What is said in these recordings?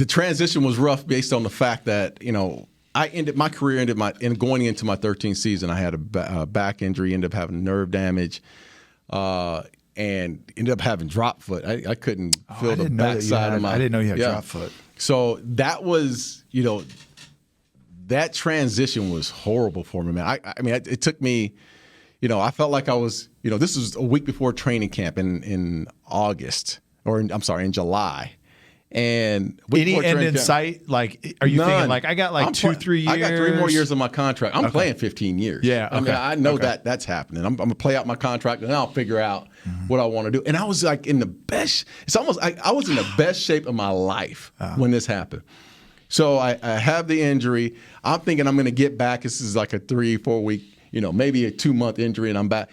the transition was rough based on the fact that, my career ended going into my 13th season. I had a back injury, ended up having nerve damage, and ended up having drop foot. I couldn't feel the backside of my. I didn't know you had drop foot. So that was, that transition was horrible for me, man. I mean, it took me, I felt like I was, this was a week before training camp in August, in July. And any end in sight? Like, are you thinking like I got 2-3 years? I got 3 more years on my contract. I'm playing 15 years. Yeah, okay. I mean, I know that's happening. I'm gonna play out my contract and then I'll figure out what I want to do. And I was like in the best. It's almost I was in the best shape of my life when this happened. So I have the injury. I'm thinking I'm gonna get back. This is like a 3-4 week, maybe a 2-month injury, and I'm back.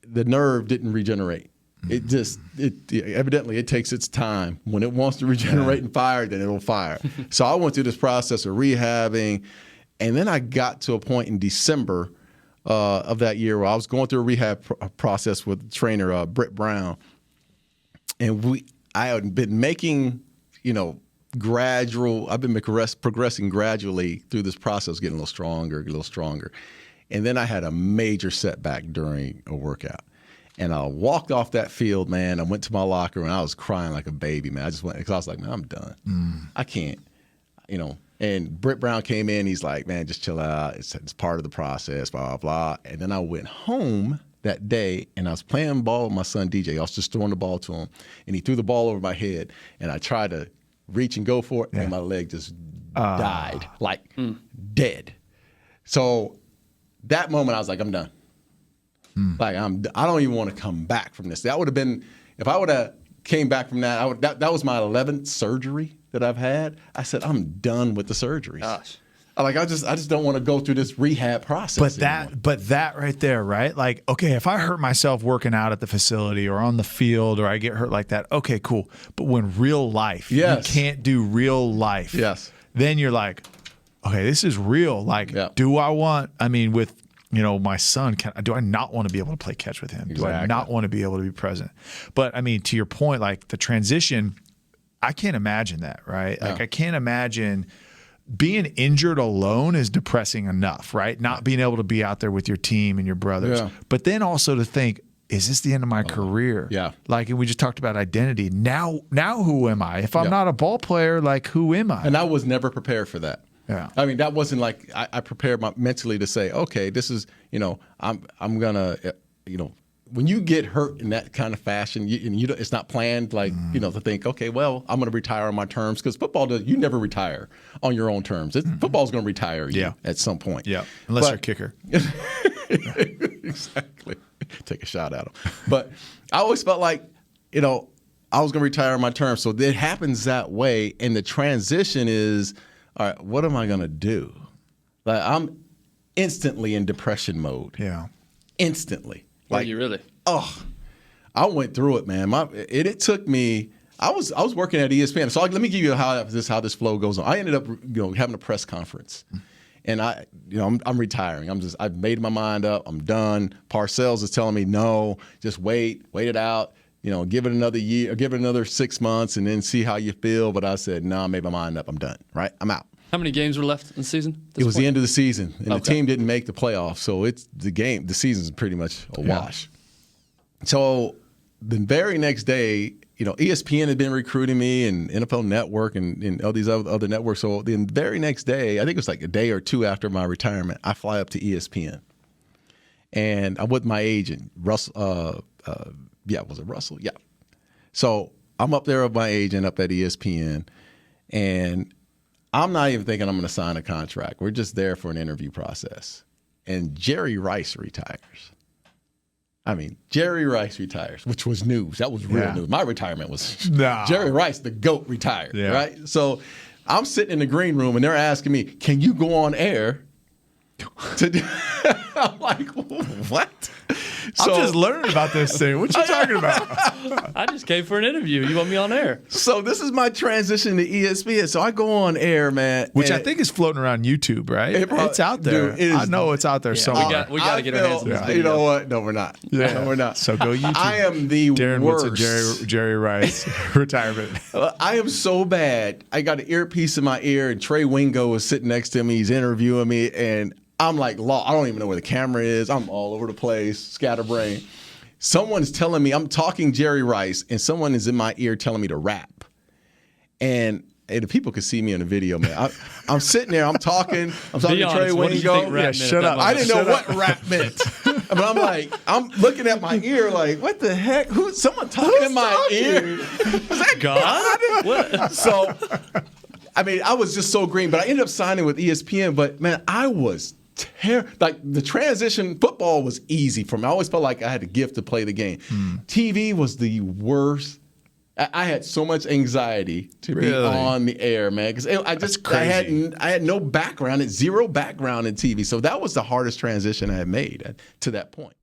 The nerve didn't regenerate. Evidently it takes its time. When it wants to regenerate and fire, then it'll fire. So I went through this process of rehabbing, and then I got to a point in December of that year where I was going through a rehab process with trainer Britt Brown, and I had been making, I've been progressing gradually through this process, getting a little stronger. And then I had a major setback during a workout. And I walked off that field, man. I went to my locker and I was crying like a baby, man. I just went because I was like, man, I'm done. I can't, And Britt Brown came in. He's like, man, just chill out. It's part of the process, blah, blah, blah. And then I went home that day and I was playing ball with my son, DJ. I was just throwing the ball to him. And he threw the ball over my head. And I tried to reach and go for it. And my leg just died, dead. So that moment I was like, I'm done. Like I don't even want to come back from this. That would have been, if I would have came back from that, that was my 11th surgery that I've had. I said I'm done with the surgeries. Gosh. I just don't want to go through this rehab process. But that right there, right? Like, okay, if I hurt myself working out at the facility or on the field or I get hurt like that, okay, cool. But when real life, you can't do real life. Yes. Then you're like, okay, this is real. Like, do I want? I mean, with my son, do I not want to be able to play catch with him? Exactly. Do I not want to be able to be present? But I mean, to your point, like the transition, I can't imagine that, right? Like I can't imagine being injured alone is depressing enough, right? Not being able to be out there with your team and your brothers. Yeah. But then also to think, is this the end of my career? Yeah. Like, and we just talked about identity. Now who am I? If I'm not a ball player, like who am I? And I was never prepared for that. Yeah. I mean, that wasn't like I prepared mentally to say, okay, this is, I'm gonna, when you get hurt in that kind of fashion, it's not planned, like, to think, okay, well, I'm going to retire on my terms, because football you never retire on your own terms. Football's going to retire you at some point. Yeah, unless you're a kicker. Exactly. Take a shot at him. But I always felt like, I was going to retire on my terms. So it happens that way, and the transition is, all right, what am I going to do? Like, I'm instantly in depression mode. Yeah. Instantly. Like, are you really? Oh, I went through it, man. It took me. I was working at ESPN, so let me give you how this flow goes on. I ended up having a press conference, and I'm retiring. I've made my mind up. I'm done. Parcells is telling me no, just wait it out. Give it another year, or give it another 6 months, and then see how you feel. But I said no, I made my mind up. I'm done. Right, I'm out. How many games were left in the season? It was the end of the season, and the team didn't make the playoffs, so the season's pretty much a wash. So the very next day, ESPN had been recruiting me, and NFL Network, and all these other networks. So the very next day, I think it was like a day or two after my retirement, I fly up to ESPN, and I'm with my agent, Russell. Was it Russell? Yeah. So I'm up there with my agent up at ESPN, and I'm not even thinking I'm going to sign a contract. We're just there for an interview process. And Jerry Rice retires. I mean, Jerry Rice retires, which was news. That was real news. My retirement was Jerry Rice, the GOAT, retired, right? So I'm sitting in the green room, and they're asking me, can you go on air? I'm like, what? I'm just learning about this thing. What you talking about? I just came for an interview. You want me on air? So this is my transition to ESPN. So I go on air, man. Which I think is floating around YouTube, right? It's out there. Dude, I know it's out there somewhere. We got to get our hands on this video. You know what? No, we're not. Yeah. No, we're not. So go YouTube. I am the Darren worst. Woodson, Jerry Rice, retirement. I am so bad. I got an earpiece in my ear, and Trey Wingo is sitting next to me. He's interviewing me, and I'm like, I don't even know where the camera is. I'm all over the place, scatterbrained. Someone's telling me, I'm talking Jerry Rice, and someone is in my ear telling me to rap. And the people could see me in the video, man. I'm sitting there, I'm talking to Trey Wingo. Yeah, shut up. I didn't know what rap meant. But I'm like, I'm looking at my ear like, what the heck? Someone talking in my ear? Is that God? What? So, I mean, I was just so green, but I ended up signing with ESPN. But man, I was like the transition. Football was easy for me. I always felt like I had a gift to play the game. TV was the worst. I had so much anxiety to be on the air, man, because I had no background, zero background in TV. So that was the hardest transition I had made to that point.